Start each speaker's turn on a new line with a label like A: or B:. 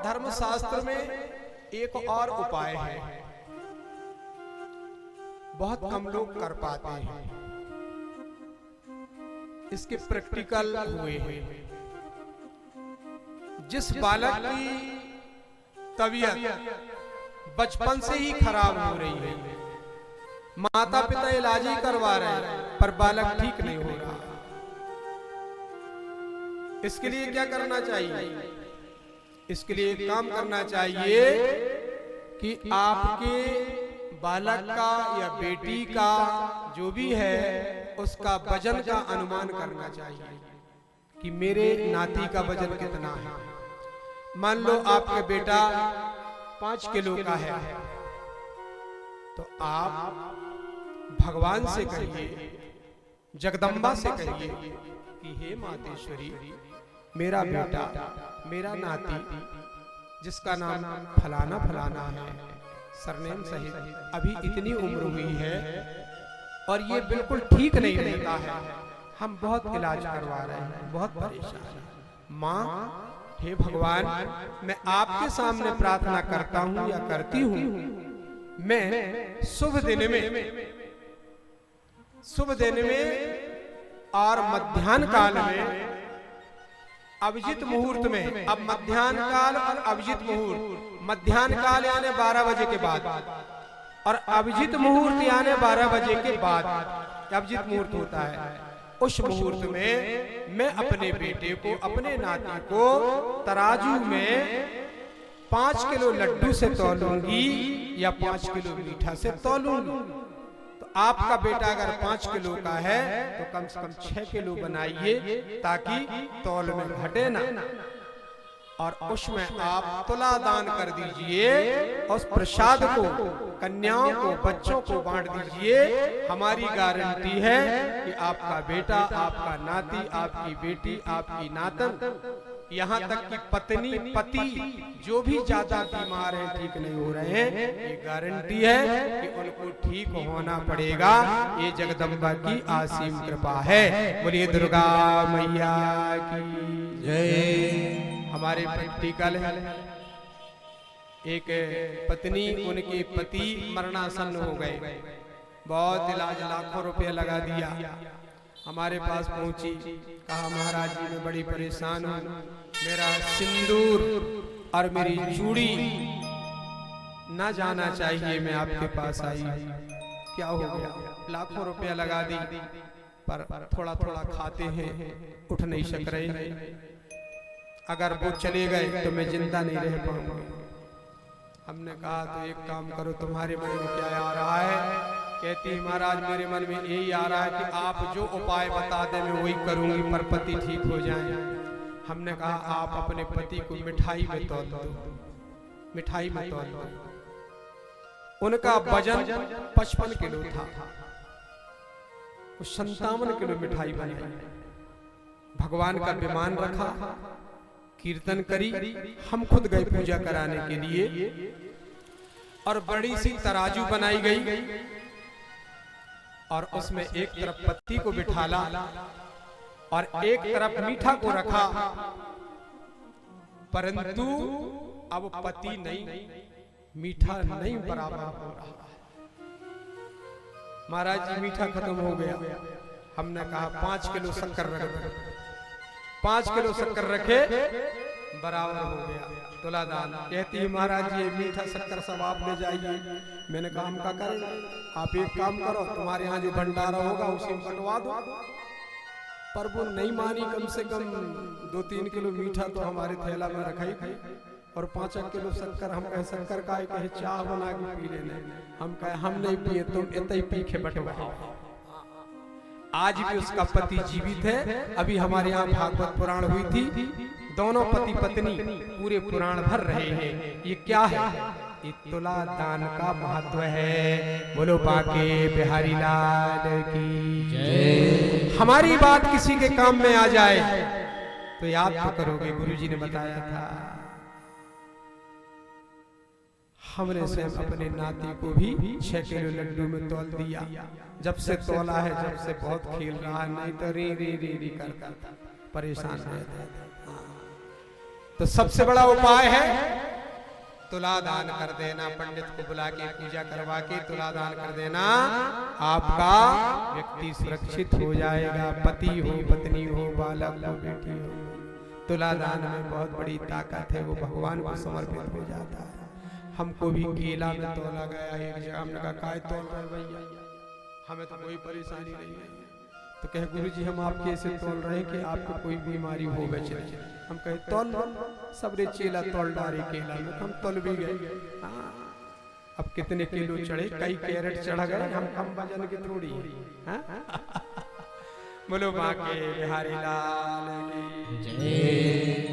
A: धर्मशास्त्र में एक और उपाय है, बहुत कम लोग कर पाते हैं, इसके प्रैक्टिकल हुए हैं। जिस बालक की तबीयत बचपन से ही खराब हो रही है, माता पिता इलाज ही करवा रहे हैं पर बालक ठीक नहीं हो रहा, इसके लिए क्या करना चाहिए? इसके लिए एक काम करना चाहिए कि आपके बालक का या बेटी का जो भी है उसका वजन का अनुमान करना चाहिए कि मेरे नाती का वजन कितना है। मान लो आपका बेटा 5 किलो का है, तो आप भगवान से कहिए, जगदम्बा से कहिए कि हे मातेश्वरी, मेरा बेटा, मेरा नाती जिसका नाम फलाना फलाना है, सरनेम सहित, अभी इतनी उम्र हुई है और ये बिल्कुल ठीक नहीं रहता है, हम बहुत इलाज करवा रहे हैं, बहुत परेशान हैं। माँ, हे भगवान, मैं आपके सामने प्रार्थना करता हूँ या करती हूँ, मैं शुभ दिन में और मध्याह्न काल में, अभिजित मुहूर्त में, अब मध्याह्न काल और अभिजित मुहूर्त, मध्याह्न काल यानी 12 बजे के बाद और अभिजित मुहूर्त यानी 12 बजे के बाद अभिजित मुहूर्त होता है। उस मुहूर्त में मैं अपने बेटे को, अपने नाती को तराजू में 5 किलो लड्डू से तौलूंगी या 5 किलो मीठा से तौलूंगी। तो आपका बेटा अगर 5 किलो का है तो कम से कम 6 किलो बनाइए ताकि तौल में घटे ना, और उसमें आप तुला दान कर दीजिए, उस प्रसाद को कन्याओं को, बच्चों को बांट दीजिए। हमारी गारंटी है कि आपका बेटा, आपका नाती, आपकी बेटी, आपकी नातन, यहाँ तक कि पत्नी, पति जो भी ज्यादा बीमार हैं, ठीक नहीं हो रहे हैं, ये गारंटी है कि उनको ठीक होना पड़ेगा। ये जगदम्बा की असीम कृपा है। बोलिए दुर्गा मैया की जय। हमारे प्रैक्टिकल है, एक पत्नी, उनके पति मरणासन्न हो गए, बहुत इलाज, लाखों रुपया लगा दिया, हमारे पास पहुंची, कहा महाराज जी मैं बड़ी परेशान हूँ, मेरा सिंदूर और मेरी चूड़ी ना जाना चाहिए, मैं आपके पास आई, क्या हो गया? लाखों रुपया लगा दी पर थोड़ा थोड़ा खाते हैं, उठ नहीं सक रहे हैं, अगर वो चले गए तो मैं जिंदा नहीं रह पाऊंगा। हमने कहा तो एक काम करो, तुम्हारे मन में क्या आ रहा है? कहती महाराज मेरे मन में यही आ रहा है कि आप जो उपाय बता दे मैं वही करूंगी पर पति ठीक हो जाए। हमने कहा आप अपने पति को मिठाई में तौल दो, मिठाई में तौल दो। उनका वजन 55 किलो था, 57 किलो मिठाई बनाई, भगवान का विमान रखा, कीर्तन करी, हम खुद गए पूजा कराने के लिए, और बड़ी सी तराजू बनाई गई और उसमें एक तरफ पत्ती को बिठाला और एक तरफ मीठा को रखा, परंतु अब पति नहीं, मीठा नहीं बराबर हो रहा। महाराज जी मीठा खत्म हो गया, हमने कहा 5 किलो शक्कर रख दो, 5 किलो शक्कर रखे, बराबर हो गया, तुला दान। कहती है महाराज ये मीठा शक्कर सब आप ले जाइए। मैंने कहा हम क्या करें? आप एक काम करो, तुम्हारे यहाँ जो भंडारा होगा उसी में बंटवा दो। पर वो नहीं मानी, कम से कम 2-3 किलो मीठा तो हमारे थैला में रखा ही और 5 किलो शक्कर। हम कहे शक्कर का कहे चाह बना के पी लेने, हम कहे हम नहीं पिए, तुम इतना ही पी के बंटवाओ। आज भी उसका पति जीवित है। अभी हमारे यहाँ भागवत पुराण हुई थी, दोनों पति पत्नी पूरे पुराण भर रहे हैं। ये क्या है? ये तुला दान का महत्व है। बोलो बाके बिहारी लाल की जय। हमारी बात किसी के काम में आ जाए तो याद तो करोगे, गुरुजी ने बताया था। हमने से अपने नाती को भी 6 किलो लड्डू में तौल दिया। जब से तौला है, जब से बहुत खेल रहा है, नहीं तो री री री री करता था, परेशान रहता था। तो सबसे बड़ा उपाय है तुला दान कर देना, पंडित को बुला के पूजा करवा के तुला दान कर देना, आपका व्यक्ति सुरक्षित हो जाएगा। पति हो, पत्नी हो, बालक हो, बेटी हो, तुला दान में बहुत बड़ी ताकत है, वो भगवान को समर्पित हो जाता है। हमको भी केला में तोला गया एक जगह, हमने कहा काय तोल रहे भैया, हमें तो कोई परेशानी नहीं है। तो कहे गुरुजी हम आपके ऐसे तोल रहे हैं कि आपको कोई बीमारी हो गई चले। हम कहे तोल सबरे चेला तोल डारे केला में, हम तोल भी गए। अब कितने किलो चढ़े, कई कैरेट चढ़ गए, हम कम वजन के थोड़ी। बोलो बाके बिहारी लाल की जय।